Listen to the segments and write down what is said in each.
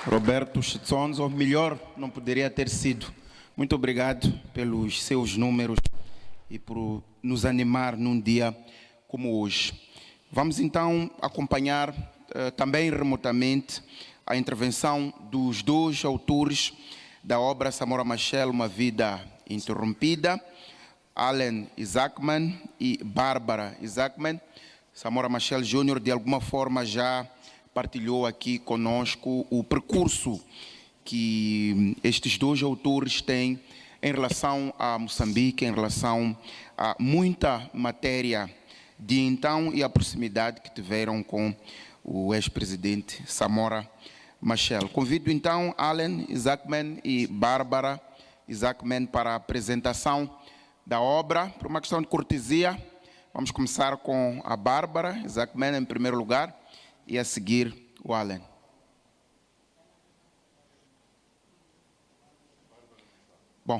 Roberto Chitsonzo, melhor não poderia ter sido. Muito obrigado pelos seus números e por nos animar num dia como hoje. Vamos então acompanhar também remotamente a intervenção dos dois autores da obra Samora Machel, Uma Vida Interrompida, Allen Isaacman e Bárbara Isaacman. Samora Machel Jr. de alguma forma já partilhou aqui conosco o percurso que estes dois autores têm em relação a Moçambique, em relação a muita matéria de então e a proximidade que tiveram com o ex-presidente Samora Machel. Convido então Allen Isaacman e Bárbara Isaacman para a apresentação da obra. Por uma questão de cortesia, vamos começar com a Bárbara Isaacman em primeiro lugar e a seguir o Allen. Bom,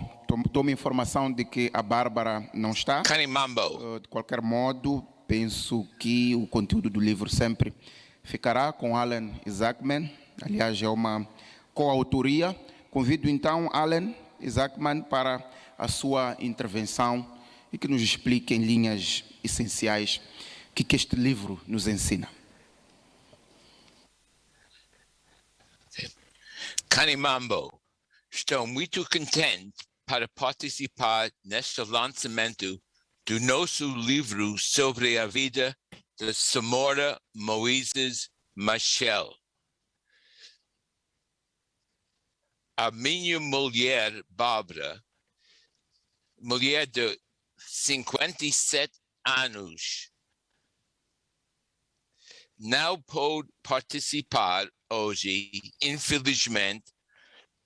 tomo informação de que a Bárbara não está. Kanimambo. De qualquer modo, penso que o conteúdo do livro sempre ficará com Allen Isaacman. Aliás, é uma coautoria. Convido então Allen Isaacman para a sua intervenção e que nos explique em linhas essenciais o que este livro nos ensina. Kanimambo, estou muito contente para participar neste lançamento do nosso livro sobre a vida de Samora Moises Machel. A minha mulher, Bárbara, mulher de 57 anos, não pode participar hoje, infelizmente,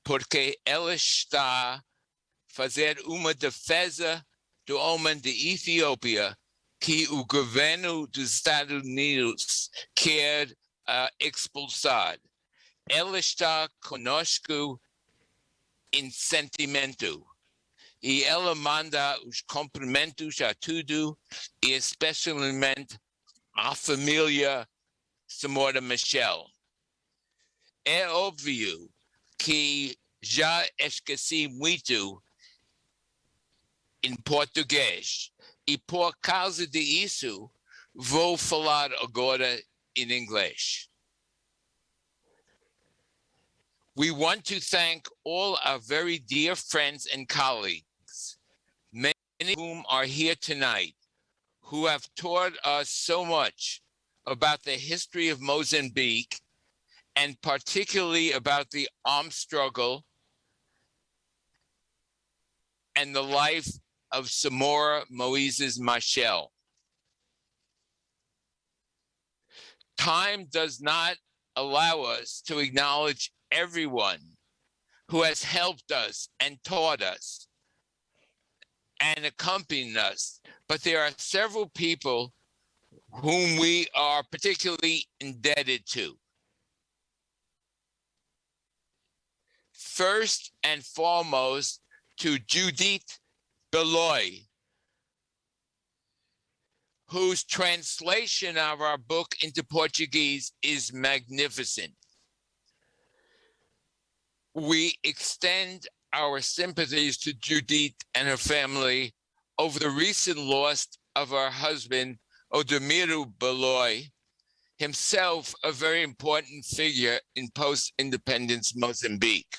porque ela está a fazer uma defesa do homem de Etiópia que o governo dos Estados Unidos quer expulsar. Ela está conosco em sentimento e ela manda os cumprimentos a tudo e especialmente à família Samora Machel. É óbvio que já esqueci muito em português e por causa disso vou falar agora em inglês. We want to thank all our very dear friends and colleagues, many of whom are here tonight, who have taught us so much about the history of Mozambique and particularly about the armed struggle and the life of Samora Moises Machel. Time does not allow us to acknowledge everyone who has helped us and taught us and accompanied us, but there are several people whom we are particularly indebted to. First and foremost, to Judith Beloy, whose translation of our book into Portuguese is magnificent. We extend our sympathies to Judith and her family over the recent loss of her husband, Odemiro Beloy, himself a very important figure in post-independence Mozambique.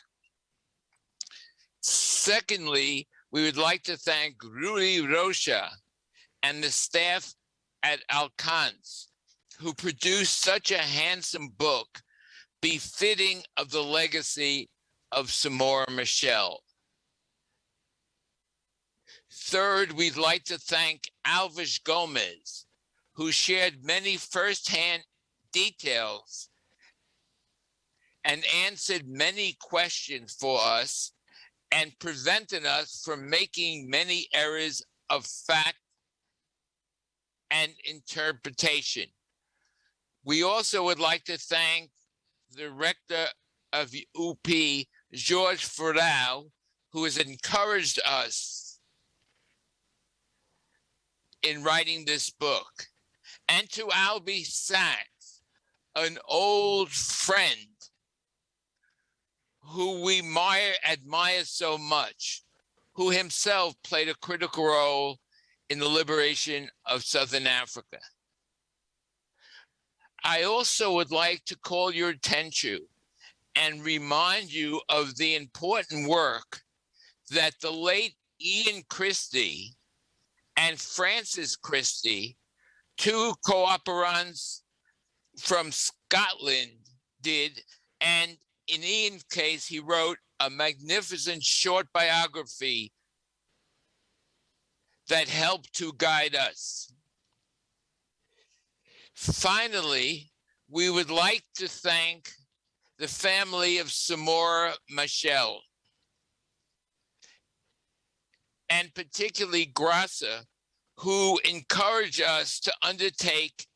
Secondly, we would like to thank Rui Rocha and the staff at Alcance, who produced such a handsome book befitting of the legacy of Samora Machel. Third, we'd like to thank Alves Gomez, who shared many firsthand details and answered many questions for us and prevented us from making many errors of fact and interpretation. We also would like to thank the rector of UP, George Ferrao, who has encouraged us in writing this book, and to Albie Sachs, an old friend who we admire so much, who himself played a critical role in the liberation of Southern Africa. I also would like to call your attention and remind you of the important work that the late Ian Christie and Francis Christie, two cooperants from Scotland, did. And in Ian's case, he wrote a magnificent short biography that helped to guide us. Finally, we would like to thank the family of Samora Machel, and particularly Graça, who encouraged us to undertake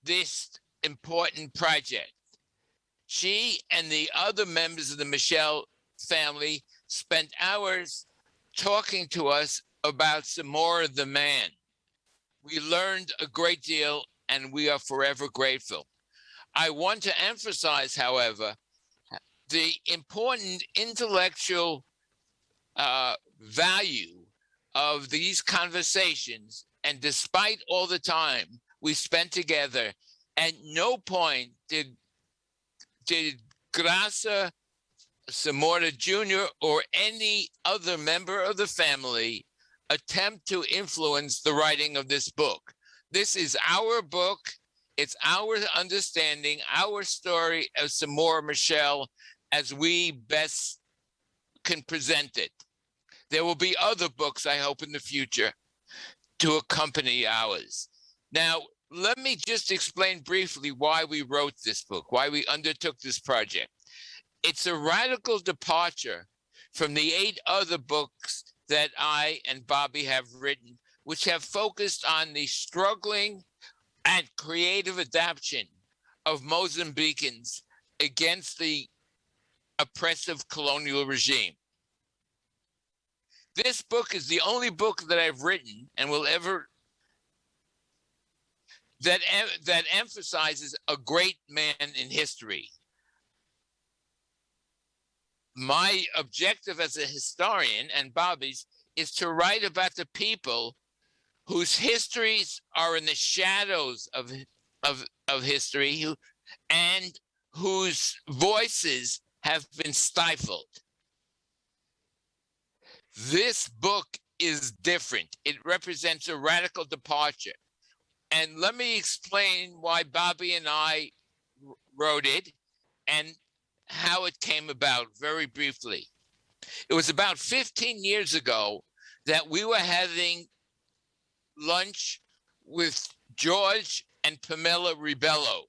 this important project. She and the other members of the Machel family spent hours talking to us about Samora the man. We learned a great deal, and we are forever grateful. I want to emphasize, however, the important intellectual value of these conversations. And despite all the time we spent together, at no point did Graça, Samora Jr., or any other member of the family attempt to influence the writing of this book. This is our book. It's our understanding, our story of Samora Machel as we best can present it. There will be other books, I hope, in the future to accompany ours. Now, let me just explain briefly why we wrote this book, why we undertook this project. It's a radical departure from the 8 other books that I and Bobby have written, which have focused on the struggling and creative adaptation of Mozambicans against the oppressive colonial regime. This book is the only book that I've written and will ever that emphasizes a great man in history. My objective as a historian, and Bobby's, is to write about the people whose histories are in the shadows of history, and whose voices have been stifled. This book is different. It represents a radical departure. And let me explain why Bobby and I wrote it and how it came about very briefly. It was about 15 years ago that we were having lunch with George and Pamela Ribello.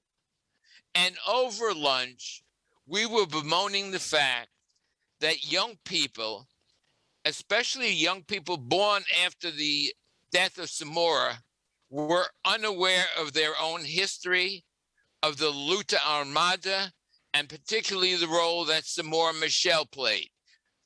And over lunch, we were bemoaning the fact that young people, especially young people born after the death of Samora, were unaware of their own history, of the Luta Armada, and particularly the role that Samora Machel played.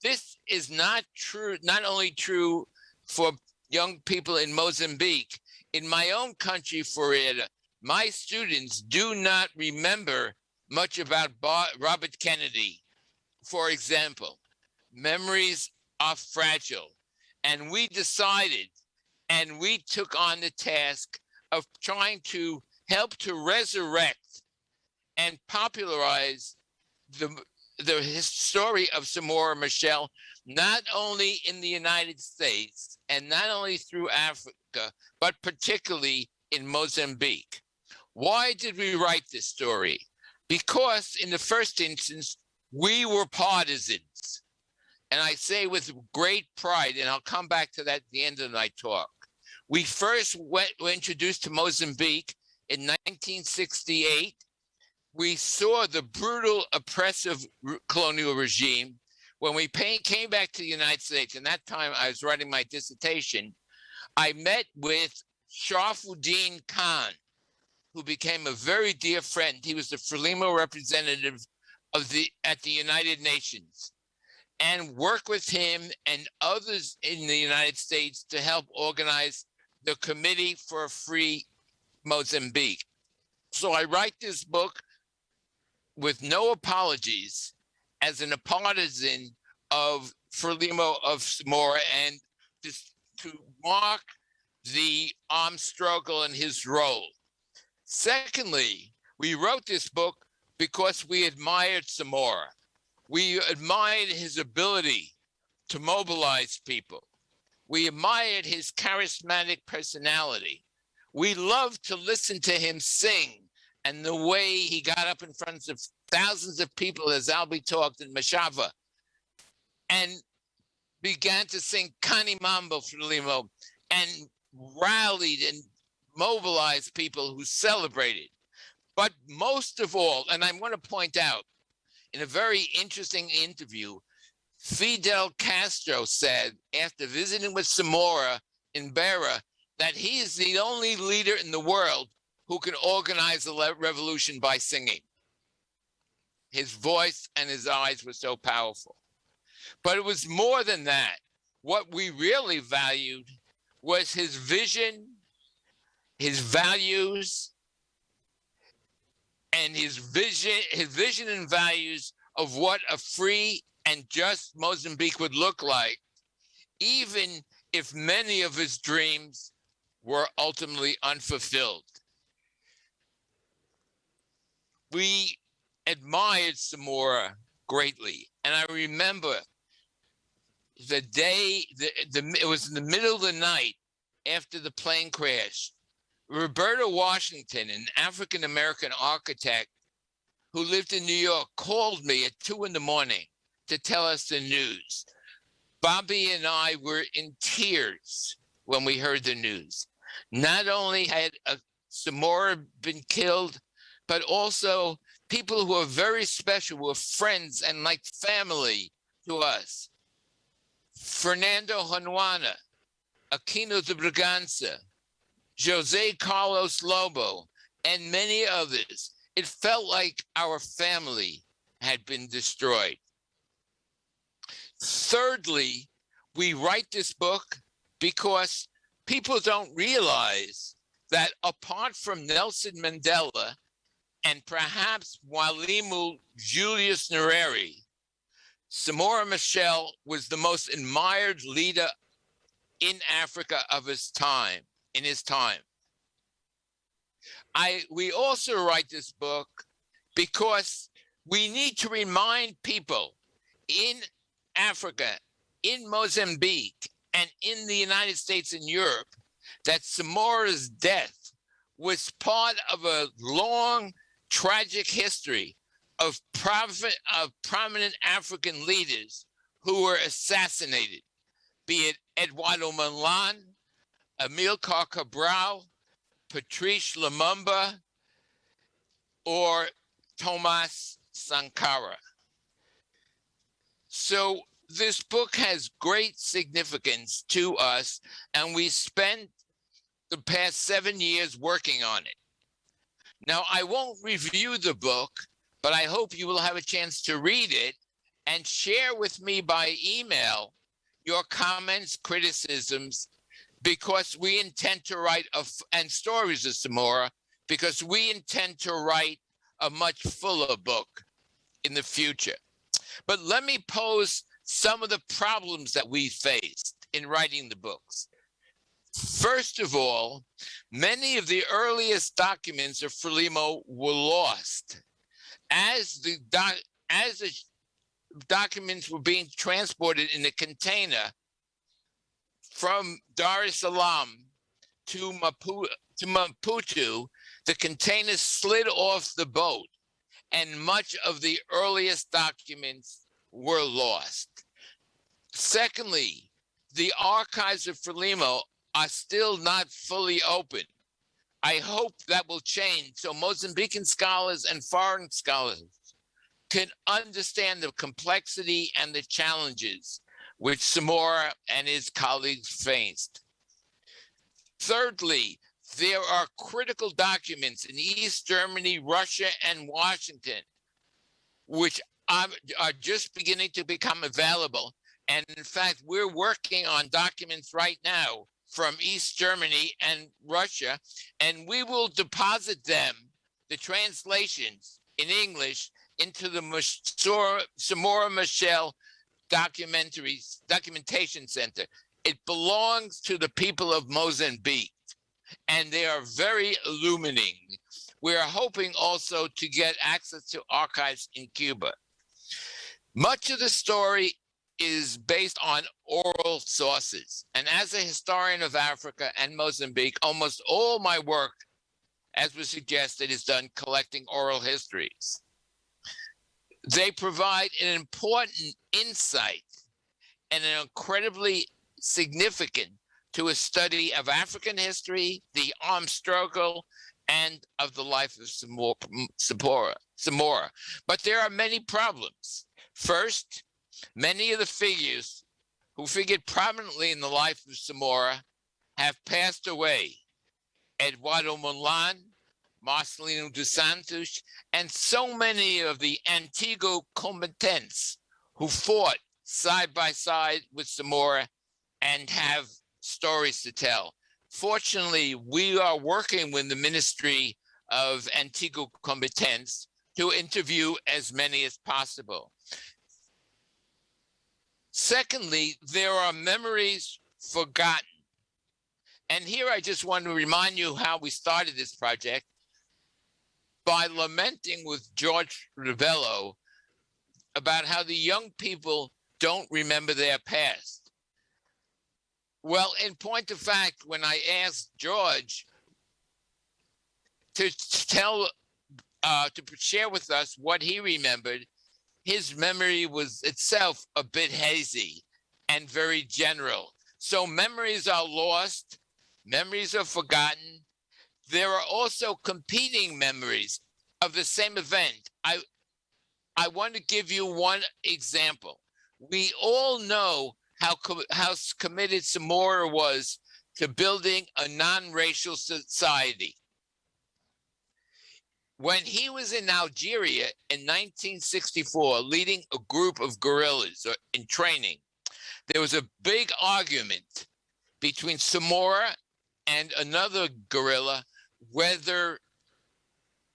This is not true, not only true for young people in Mozambique. In my own country, Florida, my students do not remember much about Robert Kennedy, for example. Memories are fragile. And we decided, and we took on the task of trying to help to resurrect and popularize the story of Samora Machel, not only in the United States and not only through Africa, but particularly in Mozambique. Why did we write this story? Because in the first instance, we were partisans. And I say with great pride, and I'll come back to that at the end of my talk. We first were introduced to Mozambique in 1968. We saw the brutal, oppressive colonial regime. When we came back to the United States, and that time I was writing my dissertation, I met with Sharafuddin Khan, who became a very dear friend. He was the Frelimo representative at the United Nations, and worked with him and others in the United States to help organize the Committee for a Free Mozambique. So I write this book with no apologies as a partisan of Frelimo of Samora and to mark the armed struggle and his role. Secondly, we wrote this book because we admired Samora. We admired his ability to mobilize people. We admired his charismatic personality. We loved to listen to him sing and the way he got up in front of thousands of people as Albie talked in Mashava and began to sing Kani Mambo Frelimo and rallied and mobilized people who celebrated. But most of all, and I want to point out, in a very interesting interview, Fidel Castro said after visiting with Samora in Beira that he is the only leader in the world who can organize a revolution by singing. His voice and his eyes were so powerful. But it was more than that. What we really valued was his vision, his values, and his vision and values of what a free and just Mozambique would look like, even if many of his dreams were ultimately unfulfilled. We admired Samora greatly. And I remember the day, it was in the middle of the night after the plane crash. Roberta Washington, an African-American architect who lived in New York, called me at 2 a.m. to tell us the news. Bobby and I were in tears when we heard the news. Not only had Samora been killed, but also people who are very special, were friends and like family to us. Fernando Juana, Aquino de Bragança, Jose Carlos Lobo, and many others. It felt like our family had been destroyed. Thirdly, we write this book because people don't realize that apart from Nelson Mandela and perhaps Mwalimu Julius Nyerere, Samora Machel was the most admired leader in Africa of his time, in his time. We also write this book because we need to remind people in Africa, in Mozambique, and in the United States and Europe that Samora's death was part of a long, tragic history of prominent African leaders who were assassinated, be it Eduardo Mondlane, Amilcar Cabral, Patrice Lumumba, or Thomas Sankara. So this book has great significance to us, and we spent the past 7 years working on it. Now, I won't review the book, but I hope you will have a chance to read it and share with me by email your comments, criticisms, because we intend to write, and stories of Samora, because we intend to write a much fuller book in the future. But let me pose some of the problems that we faced in writing the books. First of all, many of the earliest documents of Frelimo were lost. As the documents were being transported in a container from Dar es Salaam to Maputo, the container slid off the boat, and much of the earliest documents were lost. Secondly, the archives of Frelimo are still not fully open. I hope that will change so Mozambican scholars and foreign scholars can understand the complexity and the challenges which Samora and his colleagues faced. Thirdly, there are critical documents in East Germany, Russia, and Washington, which are just beginning to become available. And in fact, we're working on documents right now from East Germany and Russia, and we will deposit them, the translations in English, into the Samora Machel Documentation Center. It belongs to the people of Mozambique, and they are very illuminating. We are hoping also to get access to archives in Cuba. Much of the story is based on oral sources. And as a historian of Africa and Mozambique, almost all my work, as was suggested, is done collecting oral histories. They provide an important insight and an incredibly significant to a study of African history, the armed struggle, and of the life of Samora. But there are many problems. First, many of the figures who figured prominently in the life of Samora have passed away. Eduardo Monlan, Marcelino dos Santos, and so many of the Antigo combatants who fought side by side with Samora and have stories to tell. Fortunately, we are working with the Ministry of Antigo combatants to interview as many as possible. Secondly, there are memories forgotten. And here I just want to remind you how we started this project by lamenting with George Ravello about how the young people don't remember their past. Well, in point of fact, when I asked George to share with us what he remembered, his memory was itself a bit hazy and very general. So memories are lost, memories are forgotten. There are also competing memories of the same event. I want to give you one example. We all know how committed Samora was to building a non-racial society. When he was in Algeria in 1964, leading a group of guerrillas in training, there was a big argument between Samora and another guerrilla whether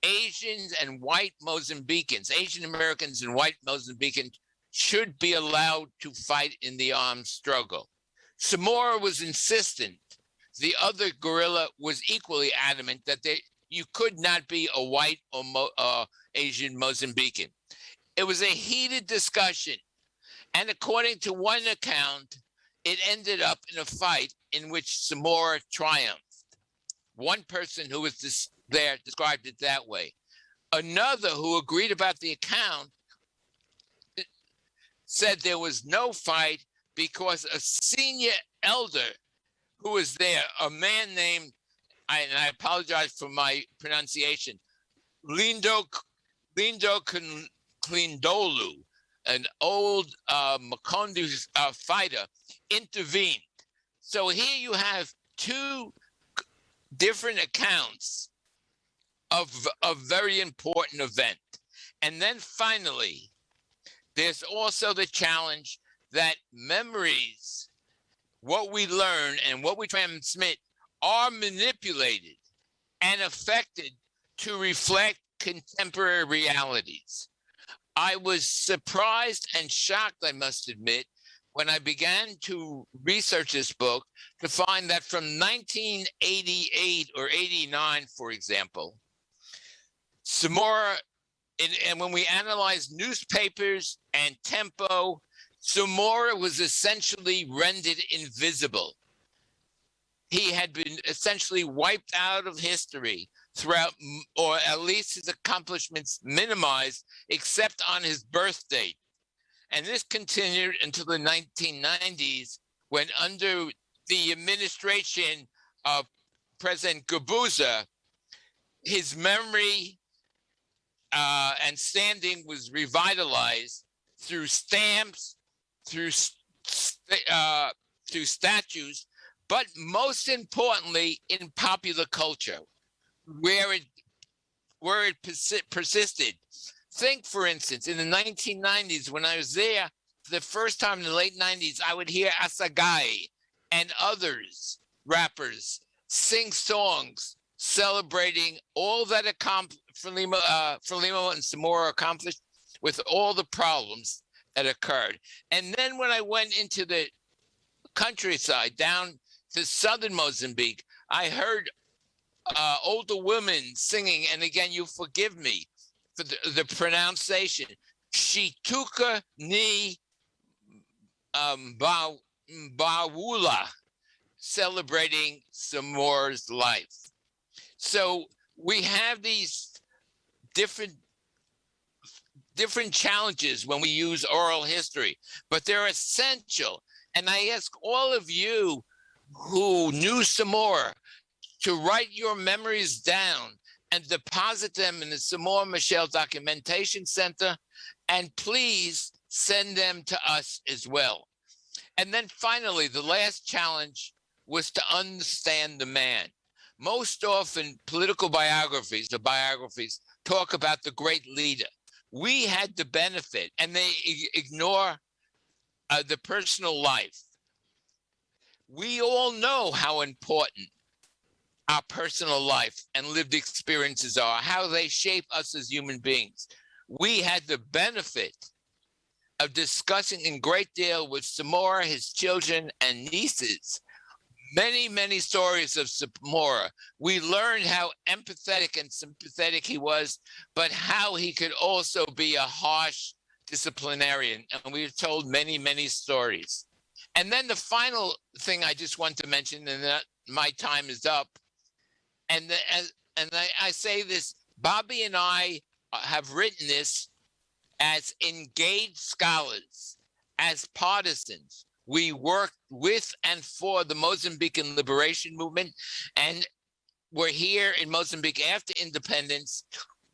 Asians and white Mozambicans, Asian Americans and white Mozambicans, should be allowed to fight in the armed struggle. Samora was insistent. The other guerrilla was equally adamant that you could not be a white or Asian Mozambican. It was a heated discussion. And according to one account, it ended up in a fight in which Samora triumphed. One person who was there described it that way. Another who agreed about the account said there was no fight because a senior elder who was there, a man named, and I apologize for my pronunciation, Lindo Klindolu, an old Makondu fighter, intervened. So here you have two different accounts of a very important event. And then finally, there's also the challenge that memories, what we learn and what we transmit, are manipulated and affected to reflect contemporary realities. I was surprised and shocked, I must admit, when I began to research this book to find that from 1988 or 89, for example, Samora, and when we analyzed newspapers and tempo, Samora was essentially rendered invisible. He had been essentially wiped out of history throughout, or at least his accomplishments minimized, except on his birth date. And this continued until the 1990s, when under the administration of President Guebuza, his memory and standing was revitalized through stamps, through statues, but most importantly in popular culture, where it persisted. Think, for instance, in the 1990s, when I was there for the first time in the late 90s, I would hear Assegai and others, rappers, sing songs celebrating all that Frelimo and Samora accomplished, with all the problems that occurred. And then when I went into the countryside down to southern Mozambique, I heard older women singing, and again, you forgive me for the pronunciation, Shituka ni Bawula, celebrating Samoa's life. So we have these different challenges when we use oral history, but they're essential. And I ask all of you who knew Samoa to write your memories down and deposit them in the Samoa Machel Documentation Center, and please send them to us as well. And then finally, the last challenge was to understand the man. Most often, political biographies or biographies talk about the great leader. We had the benefit, and they ignore the personal life. We all know how important our personal life and lived experiences are, how they shape us as human beings. We had the benefit of discussing in great deal with Samoa, his children and nieces, many, many stories of Samoa. We learned how empathetic and sympathetic he was, but how he could also be a harsh disciplinarian. And we were told many, many stories. And then the final thing I just want to mention, and that my time is up, and I say this, Bobby and I have written this as engaged scholars, as partisans. We worked with and for the Mozambican liberation movement, and we're here in Mozambique after independence.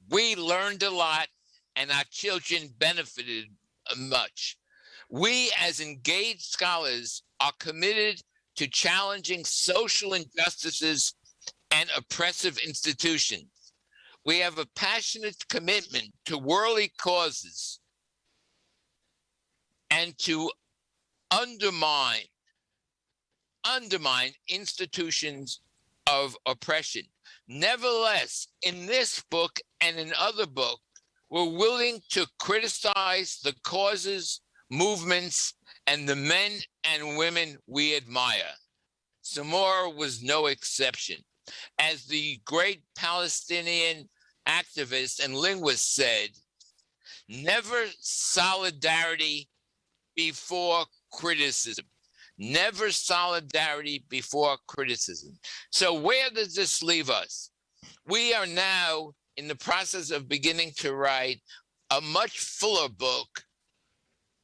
We learned a lot, and our children benefited much. We, as engaged scholars, are committed to challenging social injustices and oppressive institutions. We have a passionate commitment to worldly causes and to undermine institutions of oppression. Nevertheless, in this book and in other books, we're willing to criticize the causes, movements, and the men and women we admire. Samoa was no exception. As the great Palestinian activist and linguist said, never solidarity before criticism. Never solidarity before criticism. So where does this leave us? We are now in the process of beginning to write a much fuller book,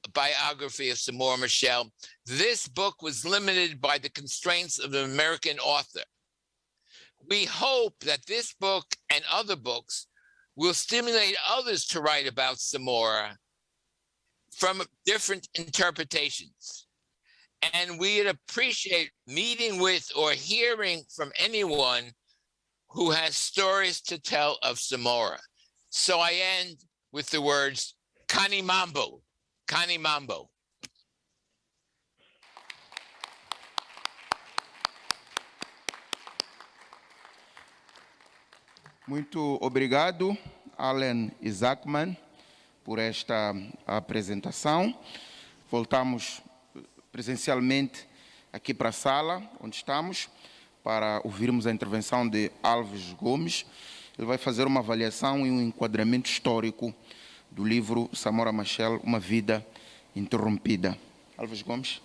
a biography of Samoa Machel. This book was limited by the constraints of an American author. We hope that this book and other books will stimulate others to write about Samoa from different interpretations. And we'd appreciate meeting with or hearing from anyone who has stories to tell of Samoa. So I end with the words, Kani Mambo, Kani Mambo. Muito obrigado, Alan Isaacman, por esta apresentação. Voltamos presencialmente aqui para a sala onde estamos para ouvirmos a intervenção de Alves Gomes. Ele vai fazer uma avaliação e um enquadramento histórico do livro Samoa Machel, Uma Vida Interrompida. Alves Gomes.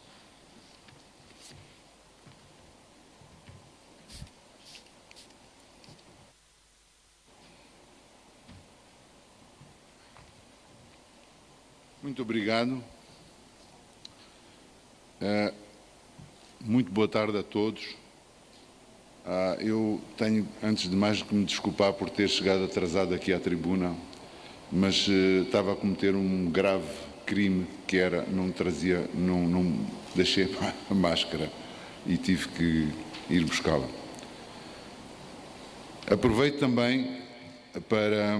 Muito obrigado. Muito boa tarde a todos. Eu tenho, antes de mais, que me desculpar por ter chegado atrasado aqui à tribuna, mas estava a cometer um grave crime, que era, não deixei a máscara e tive que ir buscá-la. Aproveito também para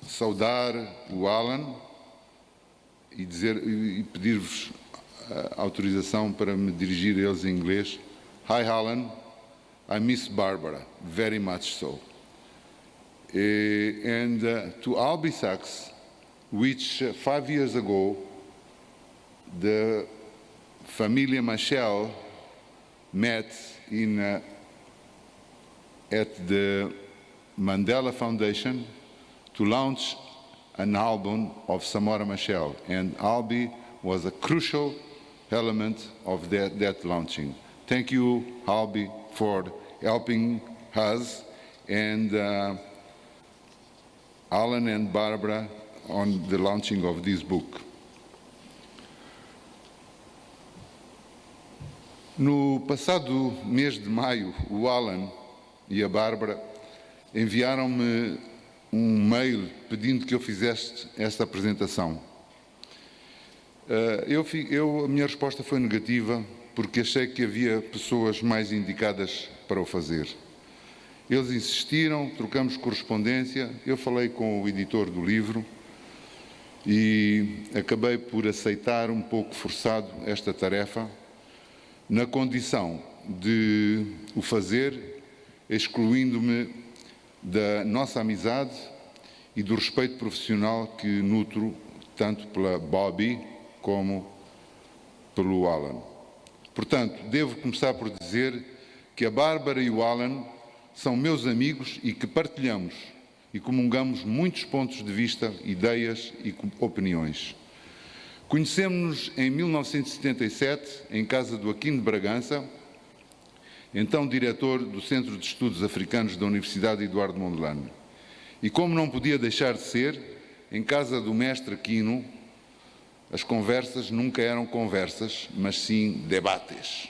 saudar o Alan e pedir-vos autorização para me dirigir a eles em inglês. Hi, Alan. I miss Barbara, very much so. And to Albi Sachs, which 5 years ago the Familia Machel met at the Mandela Foundation to launch an album of Samora Machel, and Albi was a crucial element of that launching. Thank you, Albi, for helping us, and Alan and Barbara on the launching of this book. No passado mês de maio, o Alan e a Bárbara enviaram-me um mail pedindo que eu fizesse esta apresentação. A minha resposta foi negativa porque achei que havia pessoas mais indicadas para o fazer. Eles insistiram, trocamos correspondência, eu falei com o editor do livro e acabei por aceitar um pouco forçado esta tarefa, na condição de o fazer, excluindo-me da nossa amizade e do respeito profissional que nutro tanto pela Bobby como pelo Alan. Portanto, devo começar por dizer que a Bárbara e o Alan são meus amigos e que partilhamos e comungamos muitos pontos de vista, ideias e opiniões. Conhecemos-nos em 1977, em casa do Aquino de Bragança, então diretor do Centro de Estudos Africanos da Universidade Eduardo Mondlane. E como não podia deixar de ser, em casa do mestre Aquino, as conversas nunca eram conversas, mas sim debates.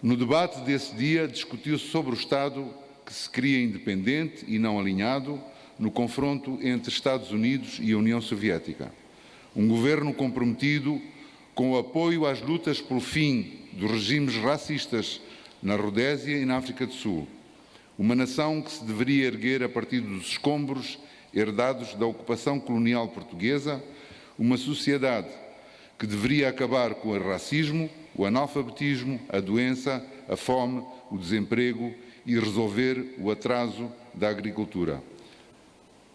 No debate desse dia, discutiu-se sobre o Estado que se cria independente e não alinhado no confronto entre Estados Unidos e a União Soviética. Um governo comprometido com o apoio às lutas pelo fim dos regimes racistas na Rodésia e na África do Sul. Uma nação que se deveria erguer a partir dos escombros herdados da ocupação colonial portuguesa, uma sociedade que deveria acabar com o racismo, o analfabetismo, a doença, a fome, o desemprego e resolver o atraso da agricultura.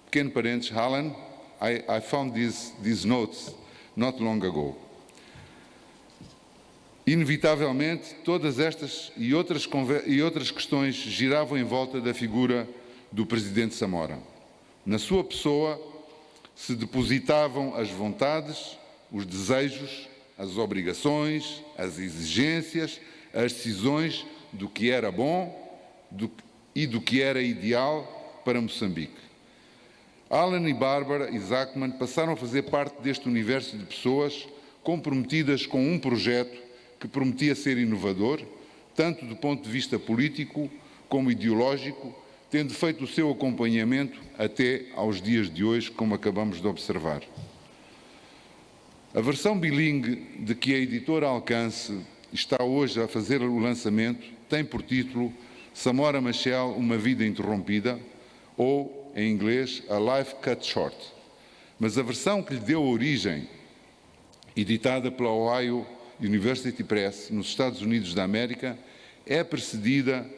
Pequeno parênteses, Alan, I found these notes not long ago. Inevitavelmente, todas estas e outras questões giravam em volta da figura do Presidente Samora. Na sua pessoa se depositavam as vontades, os desejos, as obrigações, as exigências, as decisões do que era bom e do que era ideal para Moçambique. Alan e Bárbara Isaacman passaram a fazer parte deste universo de pessoas comprometidas com um projeto que prometia ser inovador, tanto do ponto de vista político como ideológico, tendo feito o seu acompanhamento até aos dias de hoje, como acabamos de observar. A versão bilingue de que a editora Alcance está hoje a fazer o lançamento tem por título Samora Machel, Uma Vida Interrompida, ou, em inglês, A Life Cut Short. Mas a versão que lhe deu origem, editada pela Ohio University Press, nos Estados Unidos da América, é precedida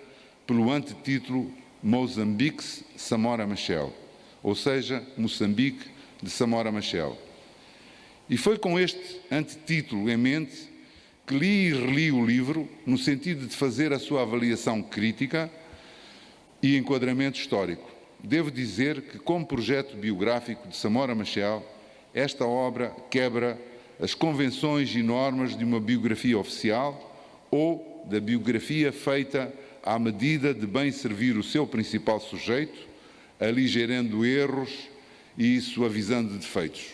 pelo antetítulo Mozambique's Samora Machel, ou seja, Moçambique de Samora Machel. E foi com este antetítulo em mente que li e reli o livro no sentido de fazer a sua avaliação crítica e enquadramento histórico. Devo dizer que, como projeto biográfico de Samora Machel, esta obra quebra as convenções e normas de uma biografia oficial ou da biografia feita à medida de bem servir o seu principal sujeito, aligerando erros e suavizando defeitos.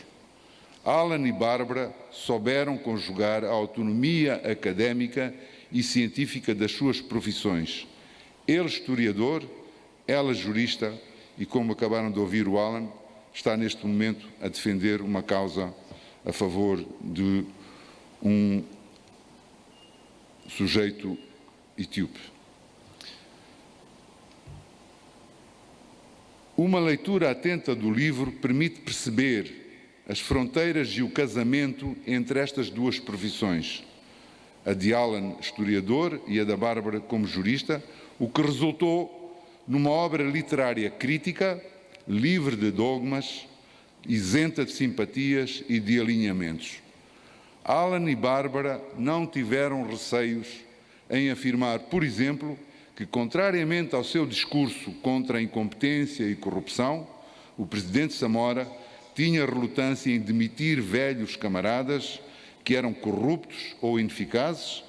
Alan e Bárbara souberam conjugar a autonomia académica e científica das suas profissões. Ele historiador, ela jurista e, como acabaram de ouvir o Alan, está neste momento a defender uma causa a favor de um sujeito etíope. Uma leitura atenta do livro permite perceber as fronteiras e o casamento entre estas duas profissões, a de Alan, historiador, e a da Bárbara como jurista, o que resultou numa obra literária crítica, livre de dogmas, isenta de simpatias e de alinhamentos. Alan e Bárbara não tiveram receios em afirmar, por exemplo, que, contrariamente ao seu discurso contra a incompetência e corrupção, o presidente Samora tinha relutância em demitir velhos camaradas que eram corruptos ou ineficazes,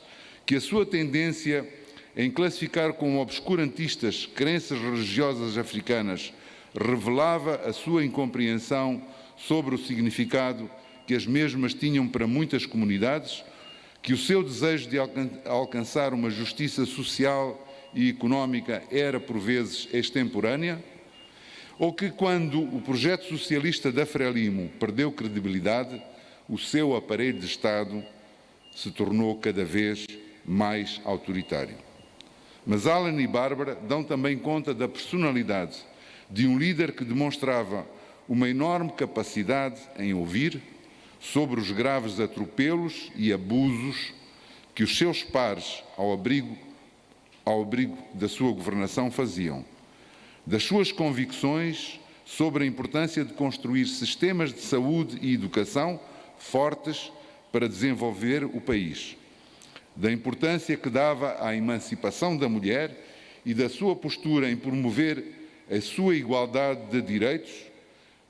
que a sua tendência em classificar como obscurantistas crenças religiosas africanas revelava a sua incompreensão sobre o significado que as mesmas tinham para muitas comunidades, que o seu desejo de alcançar uma justiça social e económica era, por vezes, extemporânea, ou que, quando o projeto socialista da Frelimo perdeu credibilidade, o seu aparelho de Estado se tornou cada vez mais autoritário. Mas Alan e Bárbara dão também conta da personalidade de um líder que demonstrava uma enorme capacidade em ouvir sobre os graves atropelos e abusos que os seus pares, ao abrigo da sua governação, faziam, das suas convicções sobre a importância de construir sistemas de saúde e educação fortes para desenvolver o país, da importância que dava à emancipação da mulher e da sua postura em promover a sua igualdade de direitos,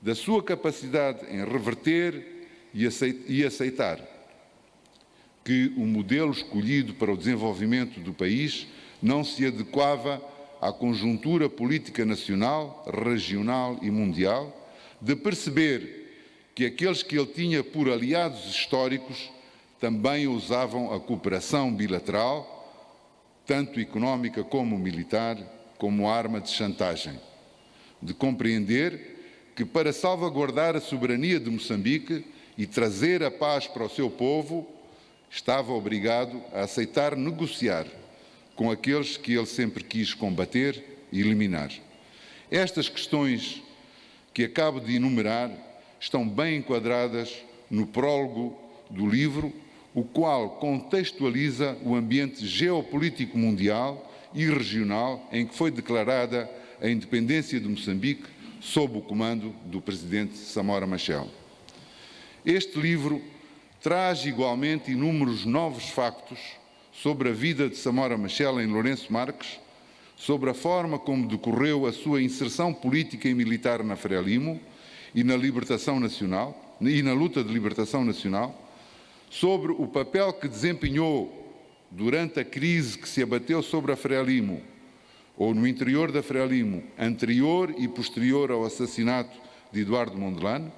da sua capacidade em reverter e aceitar que o modelo escolhido para o desenvolvimento do país não se adequava à conjuntura política nacional, regional e mundial, de perceber que aqueles que ele tinha por aliados históricos também usavam a cooperação bilateral, tanto económica como militar, como arma de chantagem, de compreender que, para salvaguardar a soberania de Moçambique e trazer a paz para o seu povo, estava obrigado a aceitar negociar com aqueles que ele sempre quis combater e eliminar. Estas questões que acabo de enumerar estão bem enquadradas no prólogo do livro, o qual contextualiza o ambiente geopolítico mundial e regional em que foi declarada a independência de Moçambique sob o comando do presidente Samora Machel. Este livro traz igualmente inúmeros novos factos sobre a vida de Samora Machel em Lourenço Marques, sobre a forma como decorreu a sua inserção política e militar na Frelimo e na libertação nacional, e na luta de libertação nacional, sobre o papel que desempenhou durante a crise que se abateu sobre a Frelimo, ou no interior da Frelimo, anterior e posterior ao assassinato de Eduardo Mondlane,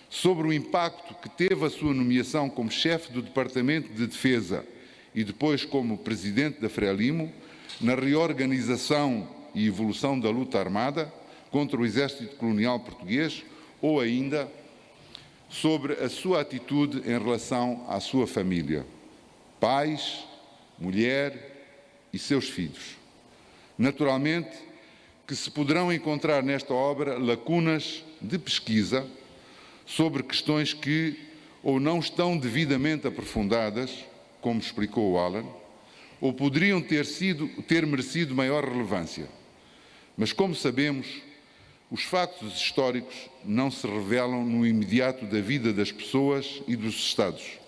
sobre o impacto que teve a sua nomeação como chefe do Departamento de Defesa e depois como presidente da Frelimo, na reorganização e evolução da luta armada contra o exército colonial português, ou ainda sobre a sua atitude em relação à sua família, pais, mulher e seus filhos. Naturalmente que se poderão encontrar nesta obra lacunas de pesquisa sobre questões que ou não estão devidamente aprofundadas, como explicou o Alan, ou poderiam ter merecido maior relevância. Mas, como sabemos, os factos históricos não se revelam no imediato da vida das pessoas e dos Estados.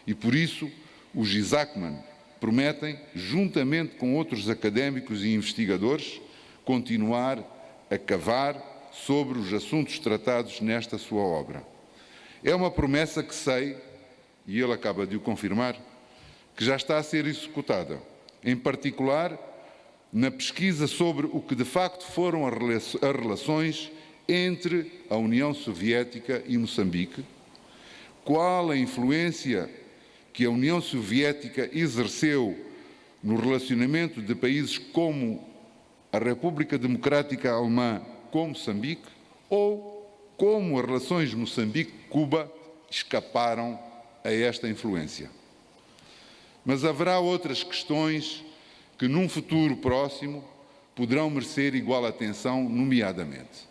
E, por isso, os Isaacman prometem, juntamente com outros académicos e investigadores, continuar a cavar sobre os assuntos tratados nesta sua obra. É uma promessa que sei, e ele acaba de o confirmar, que já está a ser executada, em particular na pesquisa sobre o que de facto foram as relações entre a União Soviética e Moçambique, qual a influência que a União Soviética exerceu no relacionamento de países como a República Democrática Alemã com Moçambique, ou como as relações Moçambique-Cuba escaparam a esta influência. Mas haverá outras questões que, num futuro próximo, poderão merecer igual atenção, nomeadamente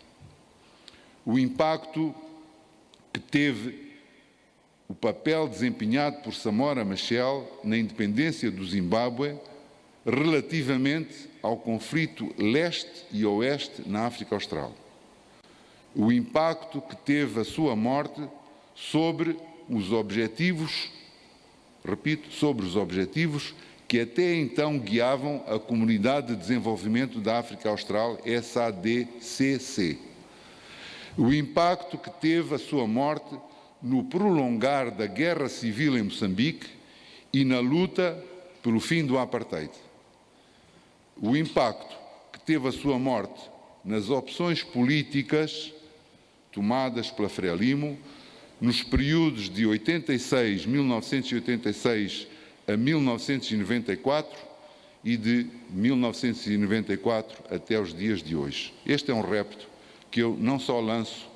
o impacto que teve o papel desempenhado por Samora Machel na independência do Zimbábue relativamente ao conflito leste e oeste na África Austral. o impacto que teve a sua morte sobre os objetivos, repito, sobre os objetivos que até então guiavam a Comunidade de Desenvolvimento da África Austral, SADCC. O impacto que teve a sua morte no prolongar da guerra civil em Moçambique e na luta pelo fim do apartheid. O impacto que teve a sua morte nas opções políticas tomadas pela Frelimo nos períodos de 1986 a 1994 e de 1994 até os dias de hoje. Este é um repto que eu não só lanço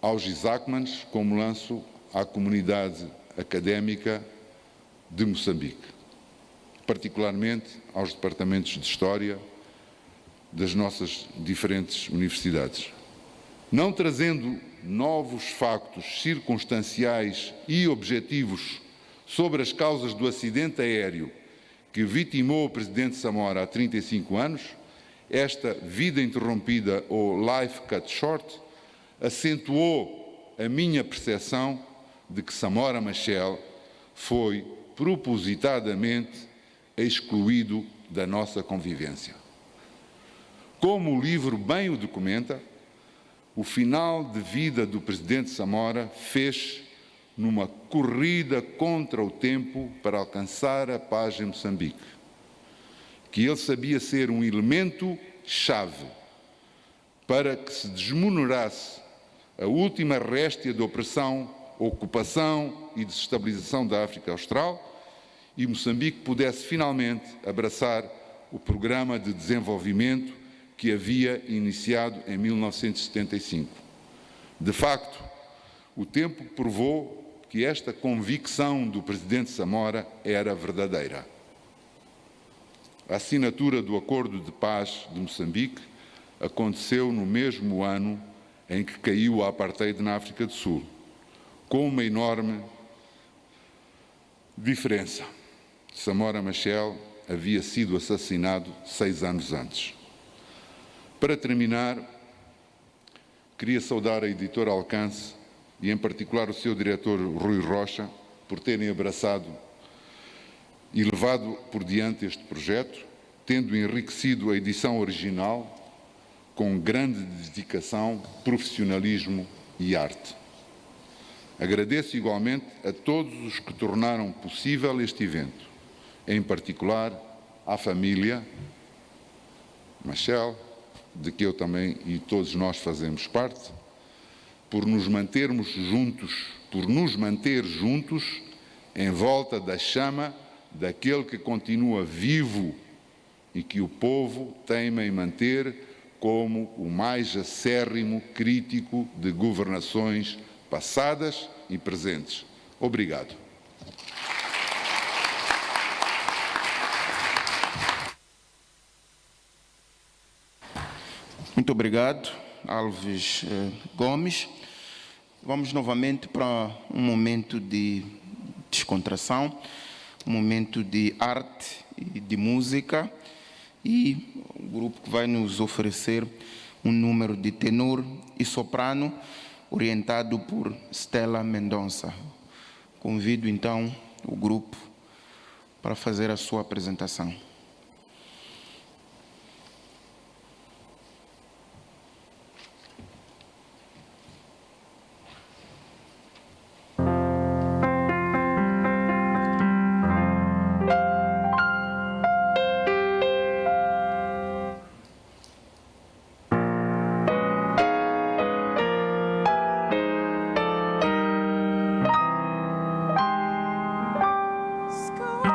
aos Isaacmans, como lanço à comunidade académica de Moçambique, particularmente aos departamentos de História das nossas diferentes universidades. Não trazendo novos factos circunstanciais e objetivos sobre as causas do acidente aéreo que vitimou o presidente Samora há 35 anos, esta vida interrompida ou life cut short acentuou a minha percepção de que Samora Machel foi propositadamente excluído da nossa convivência. Como o livro bem o documenta, o final de vida do presidente Samora fez numa corrida contra o tempo para alcançar a paz em Moçambique, que ele sabia ser um elemento-chave para que se desmonorasse a última réstia de opressão, ocupação e desestabilização da África Austral e Moçambique pudesse finalmente abraçar o programa de desenvolvimento que havia iniciado em 1975. De facto, o tempo provou que esta convicção do presidente Samora era verdadeira. A assinatura do Acordo de Paz de Moçambique aconteceu no mesmo ano em que caiu o apartheid na África do Sul, com uma enorme diferença. Samora Machel havia sido assassinado 6 anos antes. Para terminar, queria saudar a editora Alcance e, em particular, o seu diretor Rui Rocha, por terem abraçado e levado por diante este projeto, tendo enriquecido a edição original com grande dedicação, profissionalismo e arte. Agradeço igualmente a todos os que tornaram possível este evento, em particular à família Machel, de que eu também e todos nós fazemos parte, por nos mantermos juntos, em volta da chama daquele que continua vivo e que o povo teima em manter como o mais acérrimo crítico de governações passadas e presentes. Obrigado. Muito obrigado, Alves Gomes. Vamos novamente para um momento de descontração, um momento de arte e de música, e o grupo que vai nos oferecer um número de tenor e soprano orientado por Stella Mendonça. Convido então o grupo para fazer a sua apresentação. Sky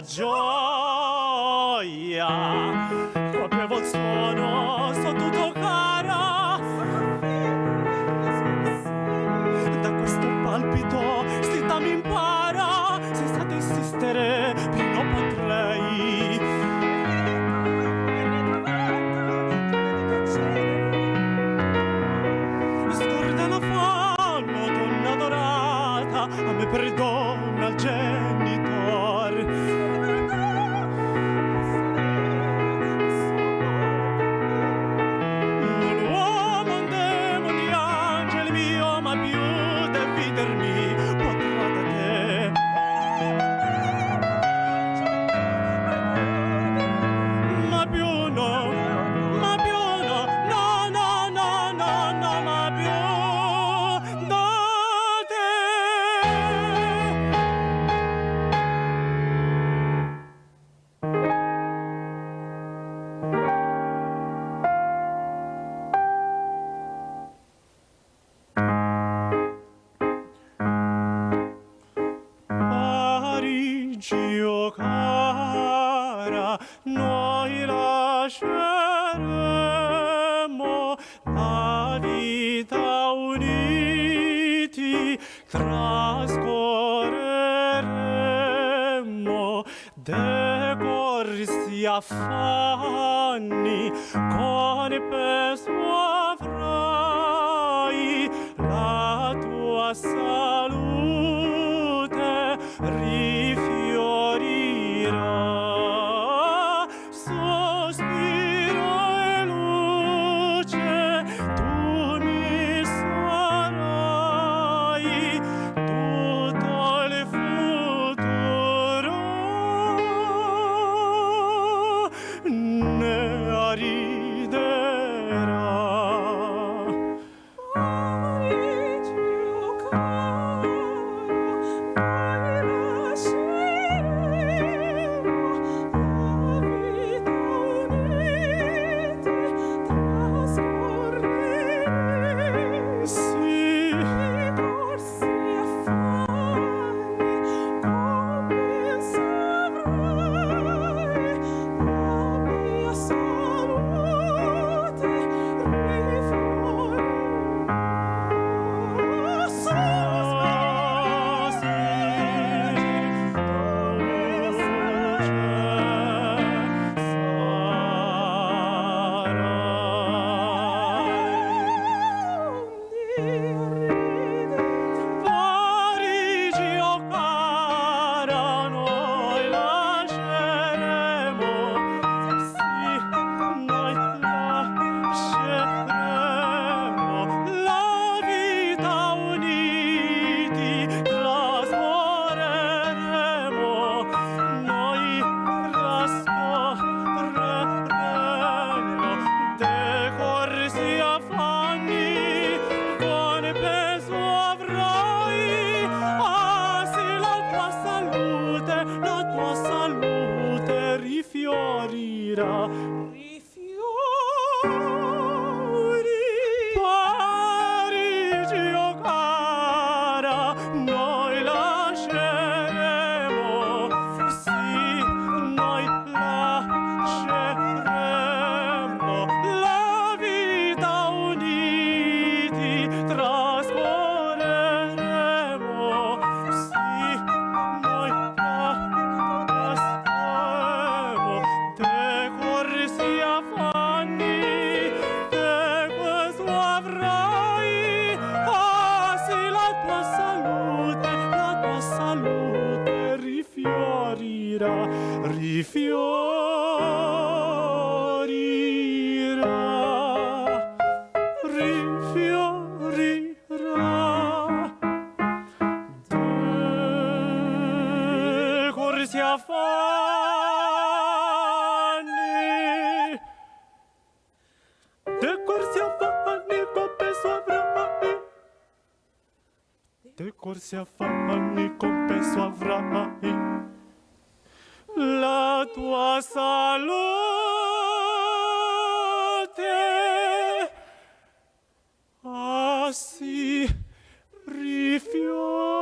gioia, colpevo il suono, so tutto cara. Da questo palpito slitta mi impara, senza te insistere più non potrei. Scorda l'affanno, donna dorata, a me perdona il genitor. Parigio cara, noi lasceremo la vita uniti, trascorreremo decorsi affanni, con il peso avrai la tua salute rifiorirà, sospiro e luce tu mi sarai, tutto il futuro ne arriderà. Rifiorirà, Parigi, oh cara, noi lasceremo, sì, noi lasceremo la vita uniti, trascorreremo, sì, noi decorsi affanni, te questo avrai, ah sì, la tua salute rifiorirà, rifiorirà, rifiorirà, decorsi affanni, decorsi affanni, compenso avrai, decorsi affanni, compenso avrai, la tua salute, ah sì, rifiora.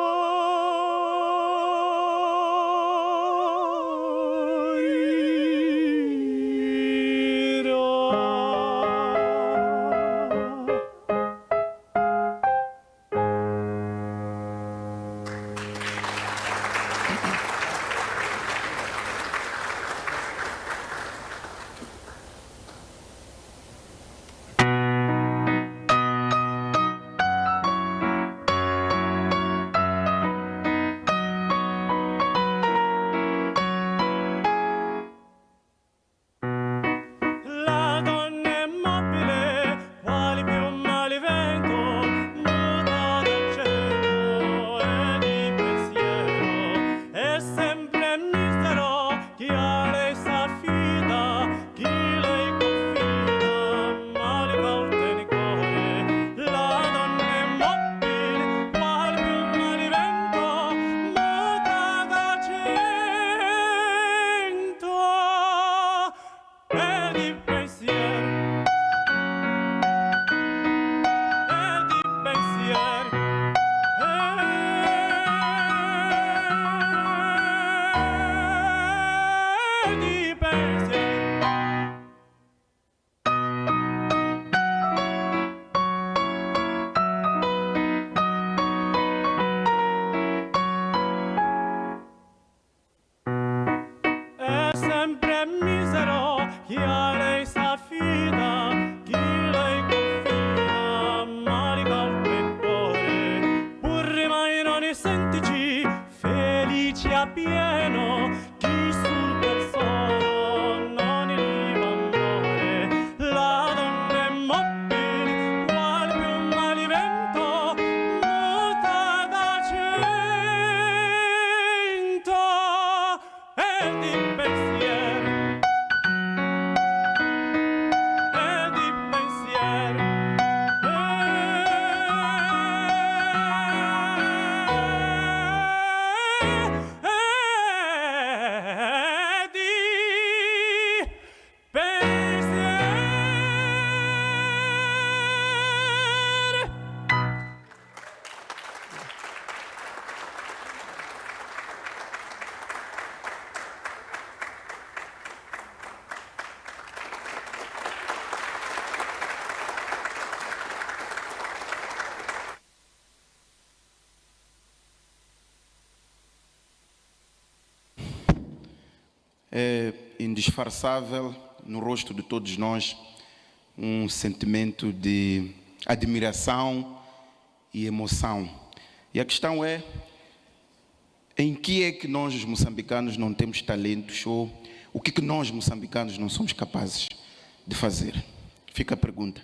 é indisfarçável no rosto de todos nós um sentimento de admiração e emoção. E a questão é, em que é que nós, os moçambicanos, não temos talentos, ou o que nós, moçambicanos, não somos capazes de fazer? Fica a pergunta.